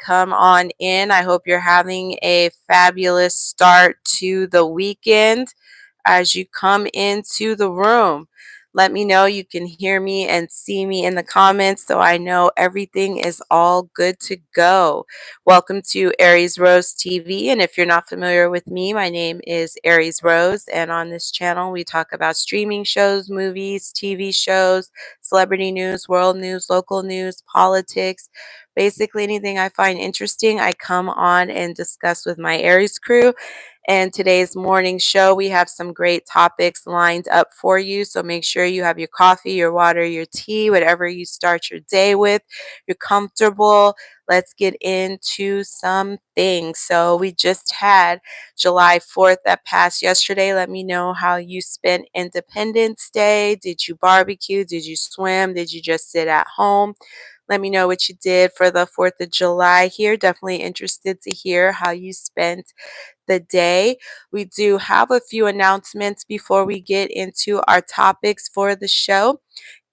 come on in. I hope you're having a fabulous start to the weekend as you come into the room. Let me know you can hear me and see me in the comments so I know everything is all good to go. Welcome to Aries Rose TV. And if you're not familiar with me, my name is Aries Rose. And on this channel, we talk about streaming shows, movies, TV shows, celebrity news, world news, local news, politics. Basically, anything I find interesting, I come on and discuss with my Aries crew. And today's morning show, we have some great topics lined up for you. So make sure you have your coffee, your water, your tea, whatever you start your day with. You're comfortable. Let's get into some things. So we just had July 4th that passed yesterday. Let me know how you spent Independence Day. Did you barbecue? Did you swim? Did you just sit at home? Let me know what you did for the 4th of July here. Definitely interested to hear how you spent the day. We do have a few announcements before we get into our topics for the show.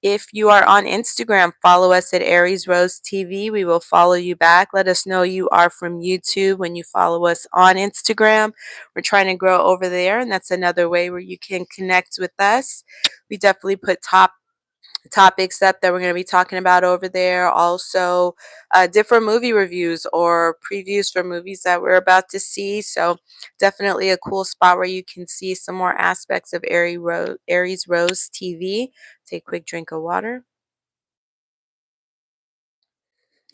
If you are on Instagram, follow us at Aries Rose TV. We will follow you back. Let us know you are from YouTube when you follow us on Instagram. We're trying to grow over there, and that's another way where you can connect with us. We definitely put topics up that we're going to be talking about over there. Also, different movie reviews or previews for movies that we're about to see. So definitely a cool spot where you can see some more aspects of Aries Rose TV. Take a quick drink of water.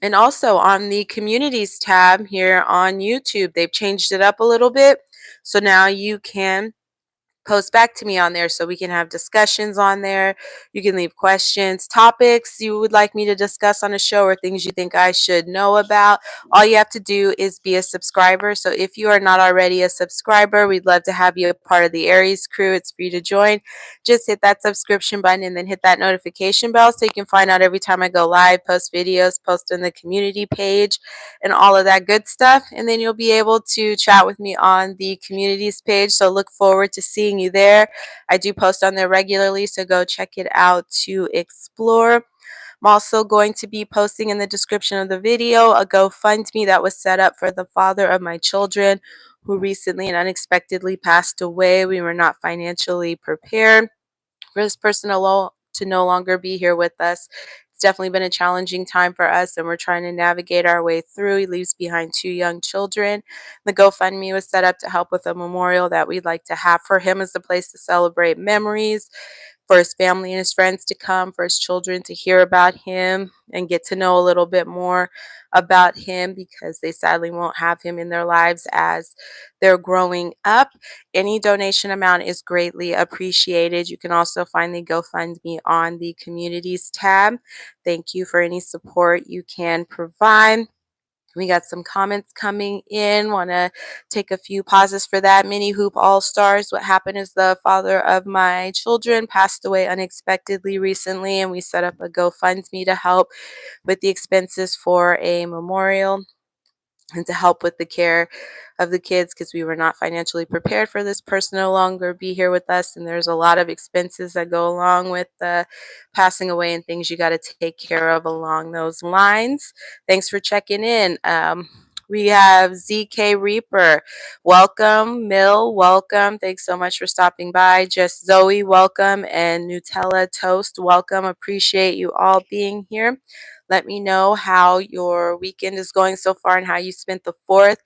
And also on the communities tab here on YouTube, they've changed it up a little bit. So now you can post back to me on there so we can have discussions on there. You can leave questions, topics you would like me to discuss on a show, or things you think I should know about. All you have to do is be a subscriber. So if you are not already a subscriber, we'd love to have you a part of the Aries crew. It's free to join. Just hit that subscription button and then hit that notification bell so you can find out every time I go live, post videos, post on the community page, and all of that good stuff. And then you'll be able to chat with me on the communities page. So look forward to seeing you there. I do post on there regularly, so go check it out to explore. I'm also going to be posting in the description of the video a GoFundMe that was set up for the father of my children who recently and unexpectedly passed away. We were not financially prepared for this person to no longer be here with us. It's definitely been a challenging time for us, and we're trying to navigate our way through. He leaves behind 2 young children. The GoFundMe was set up to help with a memorial that we'd like to have for him as a place to celebrate memories, for his family and his friends to come, for his children to hear about him and get to know a little bit more about him, because they sadly won't have him in their lives as they're growing up. Any donation amount is greatly appreciated. You can also find the GoFundMe on the communities tab. Thank you for any support you can provide. We got some comments coming in. Want to take a few pauses for that. Mini Hoop All Stars. What happened is the father of my children passed away unexpectedly recently, and we set up a GoFundMe to help with the expenses for a memorial and to help with the care of the kids, because we were not financially prepared for this person no longer be here with us. And there's a lot of expenses that go along with passing away and things you got to take care of along those lines. Thanks for checking in. We have ZK Reaper. Welcome. Mill, welcome. Thanks so much for stopping by. Just Zoe, welcome. And Nutella Toast, welcome. Appreciate you all being here. Let me know how your weekend is going so far and how you spent the 4th.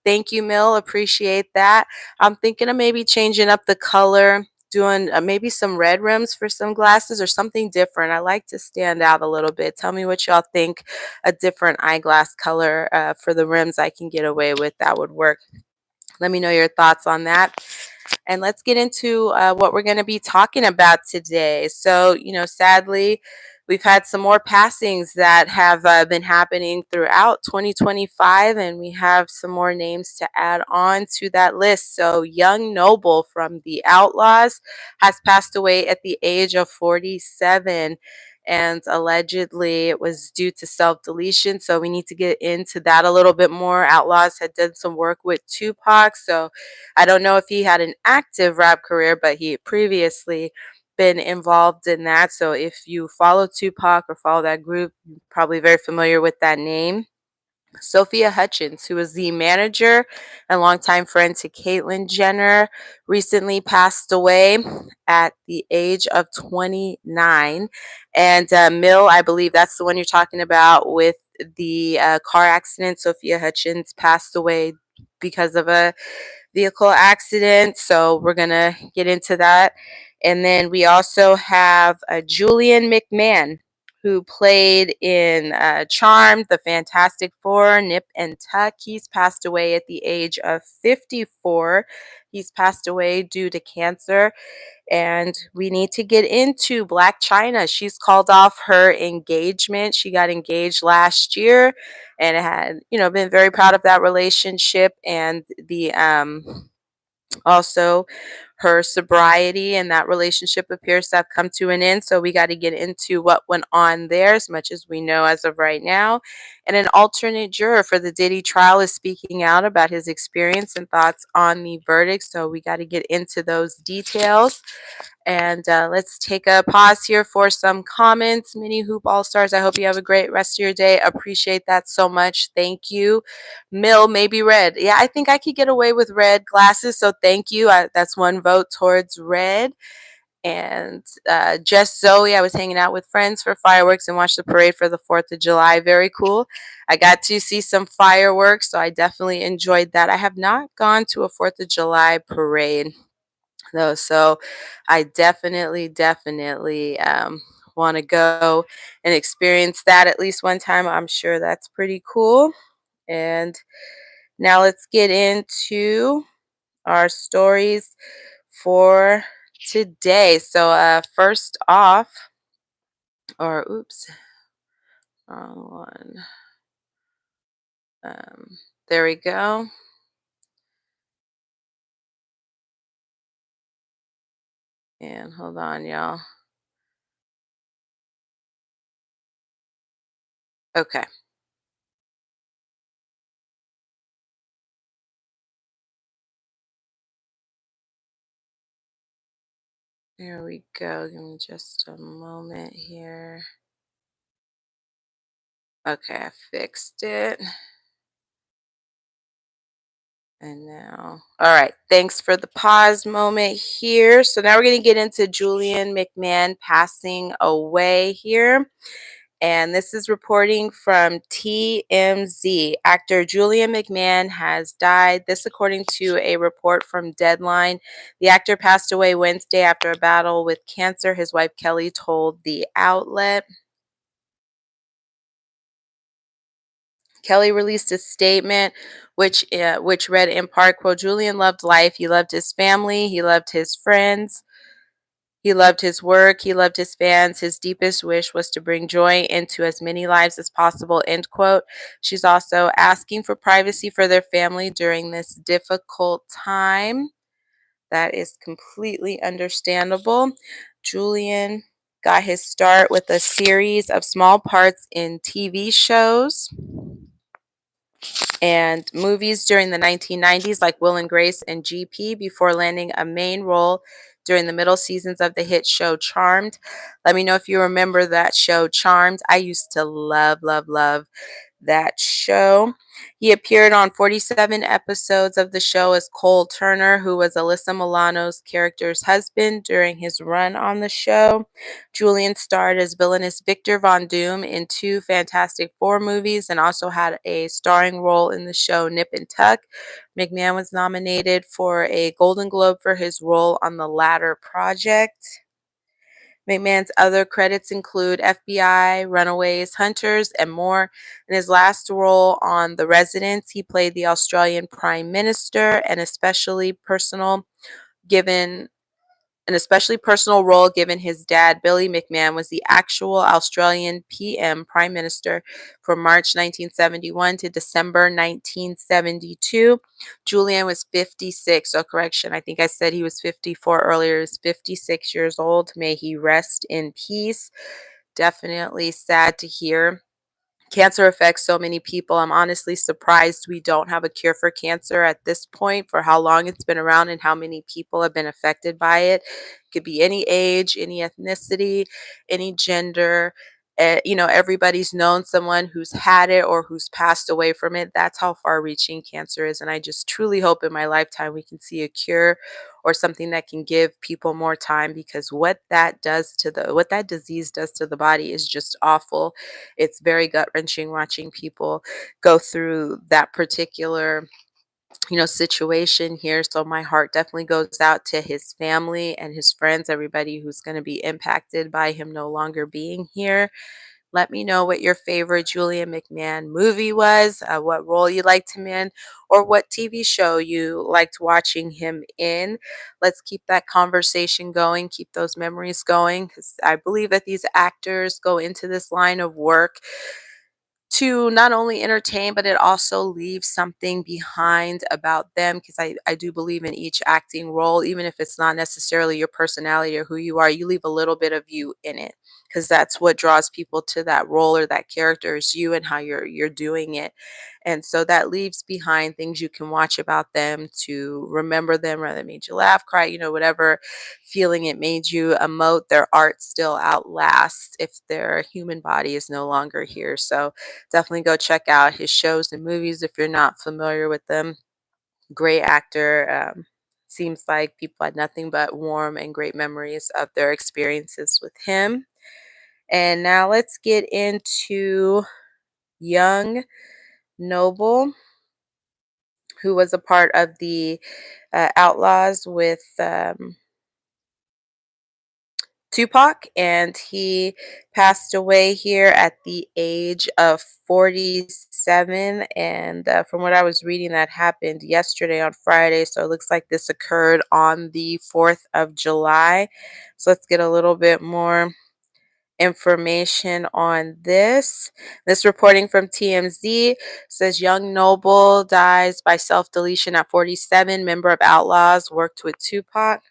Thank you, Mill. Appreciate that. I'm thinking of maybe changing up the color, doing maybe some red rims for some glasses or something different. I like to stand out a little bit. Tell me what y'all think a different eyeglass color for the rims I can get away with that would work. Let me know your thoughts on that. And let's get into what we're going to be talking about today. So, sadly, we've had some more passings that have been happening throughout 2025, and we have some more names to add on to that list. So, Young Noble from the Outlawz has passed away at the age of 47. And allegedly it was due to self-deletion. So we need to get into that a little bit more. Outlawz had done some work with Tupac. So I don't know if he had an active rap career, but he had previously been involved in that. So if you follow Tupac or follow that group, you're probably very familiar with that name. Sophia Hutchins, who was the manager and longtime friend to Caitlyn Jenner, recently passed away at the age of 29. And Mill, I believe that's the one you're talking about with the car accident. Sophia Hutchins passed away because of a vehicle accident. So we're going to get into that. And then we also have Julian McMahon, who played in Charmed, The Fantastic Four, Nip and Tuck. He's passed away at the age of 54. He's passed away due to cancer. And we need to get into Blac Chyna. She's called off her engagement. She got engaged last year and had, been very proud of that relationship and the also her sobriety and that relationship appears to have come to an end. So we got to get into what went on there as much as we know as of right now. And an alternate juror for the Diddy trial is speaking out about his experience and thoughts on the verdict. So we got to get into those details. And let's take a pause here for some comments. Mini Hoop All Stars, I hope you have a great rest of your day. Appreciate that so much. Thank you. Mill, maybe red. Yeah, I think I could get away with red glasses. So thank you. That's one vote towards red. And Just Zoe, I was hanging out with friends for fireworks and watched the parade for the 4th of July. Very cool. I got to see some fireworks, so I definitely enjoyed that. I have not gone to a 4th of July parade though. So I definitely want to go and experience that at least one time. I'm sure that's pretty cool. And now let's get into our stories for today. So first off, or oops, wrong one. There we go. And hold on, y'all. Okay. There we go. Give me just a moment here. Okay, I fixed it. And now, all right, thanks for the pause moment here. So now we're going to get into Julian McMahon passing away here. And this is reporting from TMZ. Actor Julian McMahon has died. This, according to a report from Deadline. The actor passed away Wednesday after a battle with cancer, his wife Kelly told the outlet. Kelly released a statement which read in part, quote, Julian loved life. He loved his family. He loved his friends. He loved his work. He loved his fans. His deepest wish was to bring joy into as many lives as possible, end quote. She's also asking for privacy for their family during this difficult time. That is completely understandable. Julian got his start with a series of small parts in TV shows and movies during the 1990s, like Will and Grace and GP, before landing a main role during the middle seasons of the hit show Charmed. Let me know if you remember that show Charmed. I used to love that show. He appeared on 47 episodes of the show as Cole Turner, who was Alyssa Milano's character's husband during his run on the show. Julian starred as villainous Victor Von Doom in 2 Fantastic Four movies and also had a starring role in the show Nip and Tuck. McMahon was nominated for a Golden Globe for his role on the latter project. McMahon's other credits include FBI, Runaways, Hunters, and more. In his last role on The Residents, he played the Australian Prime Minister, given an especially personal role given his dad, Billy McMahon, was the actual Australian PM Prime Minister from March 1971 to December 1972. Julian was 56. So, correction, I think I said he was 54 earlier. He was 56 years old. May he rest in peace. Definitely sad to hear. Cancer affects so many people. I'm honestly surprised we don't have a cure for cancer at this point, for how long it's been around and how many people have been affected by it. It could be any age, any ethnicity, any gender. everybody's known someone who's had it or who's passed away from it. That's how far reaching cancer is. And I just truly hope in my lifetime we can see a cure or something that can give people more time, because what that disease does to the body is just awful. It's very gut wrenching watching people go through that particular situation here. So my heart definitely goes out to his family and his friends, everybody who's going to be impacted by him no longer being here. Let me know what your favorite Julian McMahon movie was, what role you liked him in, or what TV show you liked watching him in. Let's keep that conversation going, keep those memories going, because I believe that these actors go into this line of work to not only entertain, but it also leaves something behind about them, because I do believe in each acting role, even if it's not necessarily your personality or who you are, you leave a little bit of you in it, because that's what draws people to that role or that character is you and how you're doing it. And so that leaves behind things you can watch about them to remember them, whether it made you laugh, cry, whatever feeling it made you emote. Their art still outlasts if their human body is no longer here. So definitely go check out his shows and movies if you're not familiar with them. Great actor. Seems like people had nothing but warm and great memories of their experiences with him. And now let's get into young Noble, who was a part of the Outlawz with Tupac, and he passed away here at the age of 47. And from what I was reading, that happened yesterday on Friday. So it looks like this occurred on the 4th of July. So let's get a little bit more information on this. This reporting from TMZ says Young Noble dies by self-deletion at 47. Member of Outlawz, worked with Tupac.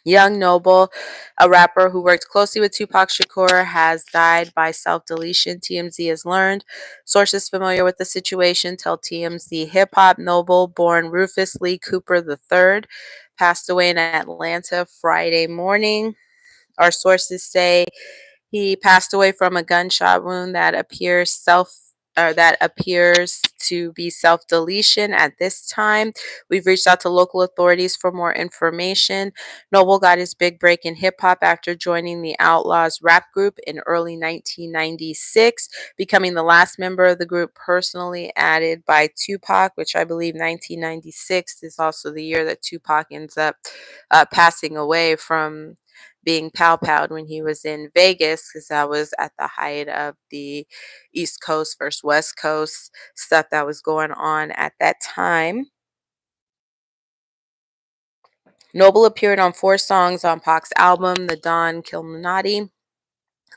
Young Noble, a rapper who worked closely with Tupac Shakur, has died by self-deletion, TMZ has learned. Sources familiar with the situation tell TMZ Hip Hop Noble, born Rufus Lee Cooper III, passed away in Atlanta Friday morning. Our sources say he passed away from a gunshot wound that appears to be self-deletion at this time. We've reached out to local authorities for more information. Noble got his big break in hip hop after joining the Outlawz rap group in early 1996, becoming the last member of the group personally added by Tupac, which I believe 1996 is also the year that Tupac ends up passing away from being pow-powed when he was in Vegas, because that was at the height of the East Coast versus West Coast stuff that was going on at that time. Noble appeared on 4 songs on Pac's album, The Don Killuminati,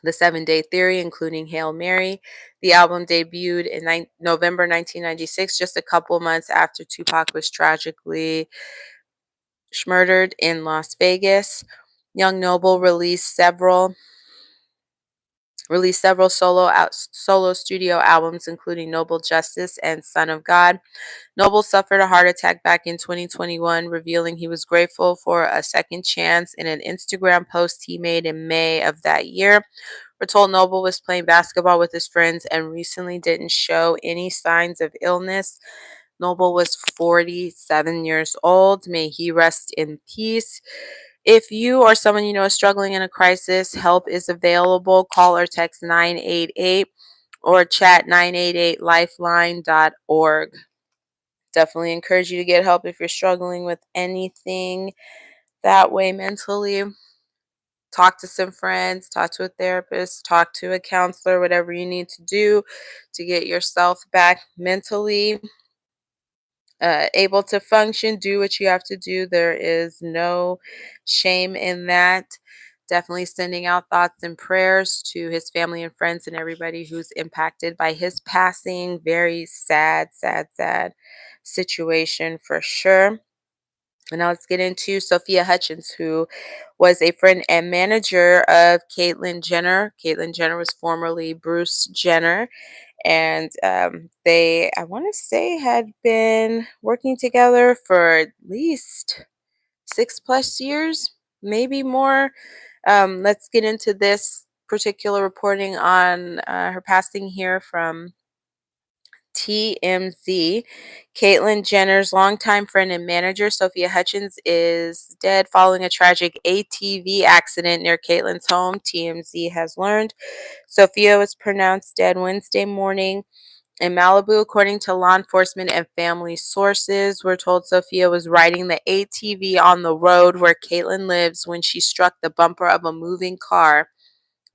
The 7-Day Theory, including Hail Mary. The album debuted in November 1996, just a couple months after Tupac was tragically murdered in Las Vegas. Young Noble released several solo studio albums, including Noble Justice and Son of God. Noble suffered a heart attack back in 2021, revealing he was grateful for a second chance in an Instagram post he made in May of that year. We're told Noble was playing basketball with his friends and recently didn't show any signs of illness. Noble was 47 years old. May he rest in peace. If you or someone you know is struggling in a crisis, help is available. Call or text 988 or chat 988lifeline.org. Definitely encourage you to get help if you're struggling with anything that way mentally. Talk to some friends, talk to a therapist, talk to a counselor, whatever you need to do to get yourself back mentally able to function. Do what you have to do. There is no shame in that. Definitely sending out thoughts and prayers to his family and friends and everybody who's impacted by his passing. Very sad, sad, sad situation for sure. And now let's get into Sophia Hutchins, who was a friend and manager of Caitlyn Jenner. Caitlyn Jenner was formerly Bruce Jenner, and they, I want to say, had been working together for at least 6+ years, maybe more. Let's get into this. particular reporting on her passing here from TMZ. Caitlyn Jenner's longtime friend and manager, Sophia Hutchins, is dead following a tragic ATV accident near Caitlyn's home, TMZ has learned. Sophia was pronounced dead Wednesday morning in Malibu, according to law enforcement and family sources. We're told Sophia was riding the ATV on the road where Caitlyn lives when she struck the bumper of a moving car.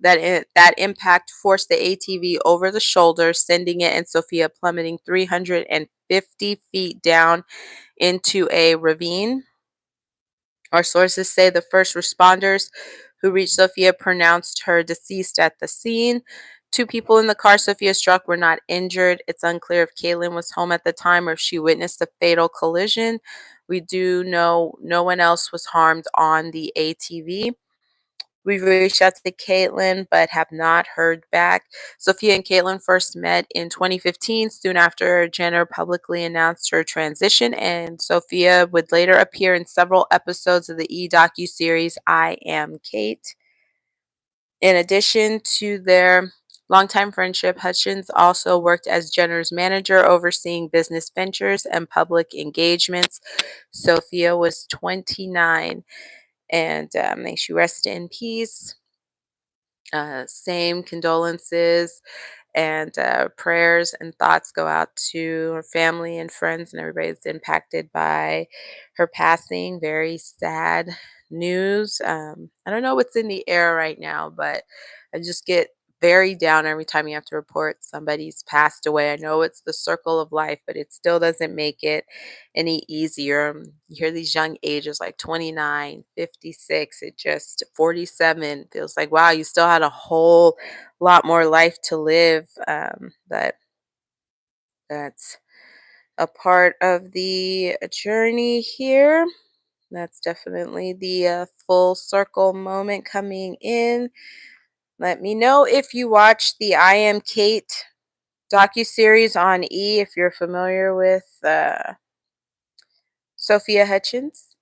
That impact forced the ATV over the shoulder, sending it and Sophia plummeting 350 feet down into a ravine. Our sources say the first responders who reached Sophia pronounced her deceased at the scene. Two people in the car Sophia struck were not injured. It's unclear if Caitlyn was home at the time or if she witnessed the fatal collision. We do know no one else was harmed on the ATV. We've reached out to Caitlyn but have not heard back. Sophia and Caitlyn first met in 2015, soon after Jenner publicly announced her transition, and Sophia would later appear in several episodes of the docuseries I Am Kate. In addition to their longtime friendship, Hutchins also worked as Jenner's manager, overseeing business ventures and public engagements. Sophia was 29, and may she rest in peace. Same condolences and prayers and thoughts go out to her family and friends and everybody that's impacted by her passing. Very sad news. I don't know what's in the air right now, but I just get very down every time you have to report somebody's passed away. I know it's the circle of life, but it still doesn't make it any easier. You hear these young ages like 29, 56, it just 47 feels like, wow, you still had a whole lot more life to live. But that's a part of the journey here. That's definitely the full circle moment coming in. Let me know if you watch the I Am Kate docuseries on E, if you're familiar with Sophia Hutchins,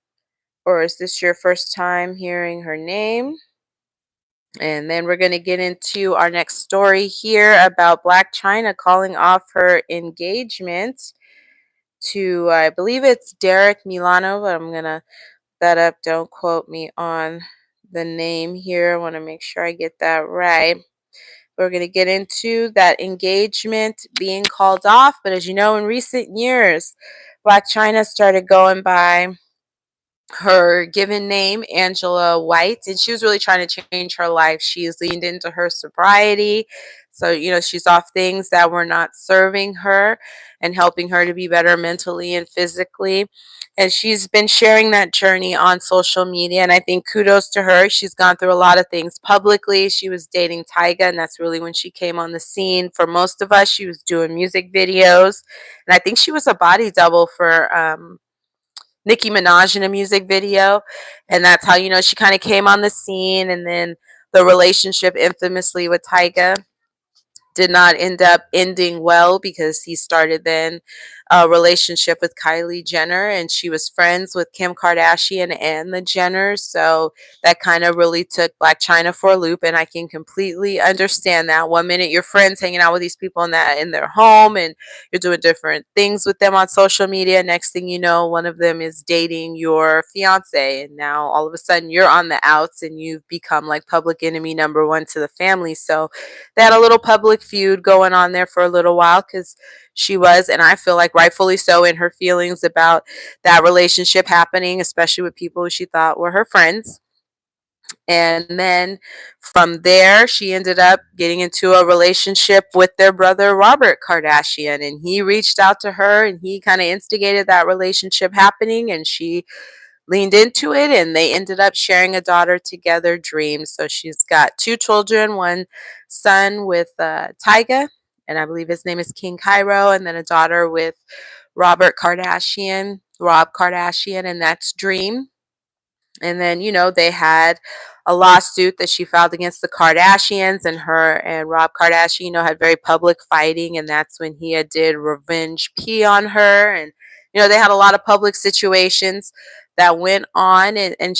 or is this your first time hearing her name? And then we're going to get into our next story here about Blac Chyna calling off her engagement to, I believe it's Derrick Milano, but I'm going to that up. Don't quote me on the name here. I want to make sure I get that right. We're going to get into that engagement being called off. But as you know, in recent years, Blac Chyna started going by her given name, Angela White, and she was really trying to change her life. She's leaned into her sobriety. So, she's off things that were not serving her and helping her to be better mentally and physically. And she's been sharing that journey on social media. And I think kudos to her. She's gone through a lot of things publicly. She was dating Tyga, and that's really when she came on the scene. For most of us, she was doing music videos. And I think she was a body double for Nicki Minaj in a music video, and that's how she kind of came on the scene. And then the relationship infamously with Tyga did not end up ending well because he started then a relationship with Kylie Jenner, and she was friends with Kim Kardashian and the Jenners. So that kind of really took Blac Chyna for a loop, and I can completely understand that. One minute you're friends hanging out with these people in their home, and you're doing different things with them on social media. Next thing you know, one of them is dating your fiance, and now all of a sudden you're on the outs and you've become like public enemy number one to the family. So they had a little public feud going on there for a little while because she was, and I feel like rightfully so, in her feelings about that relationship happening, especially with people she thought were her friends. And then from there, she ended up getting into a relationship with their brother, Robert Kardashian. And he reached out to her and he kind of instigated that relationship happening. And she leaned into it, and they ended up sharing a daughter together, Dream. So she's got two children, one son with Tyga, and I believe his name is King Cairo, and then a daughter with Rob Kardashian, and that's Dream. And then, they had a lawsuit that she filed against the Kardashians, and her and Rob Kardashian, had very public fighting, and that's when he had did revenge pee on her. And, they had a lot of public situations that went on, and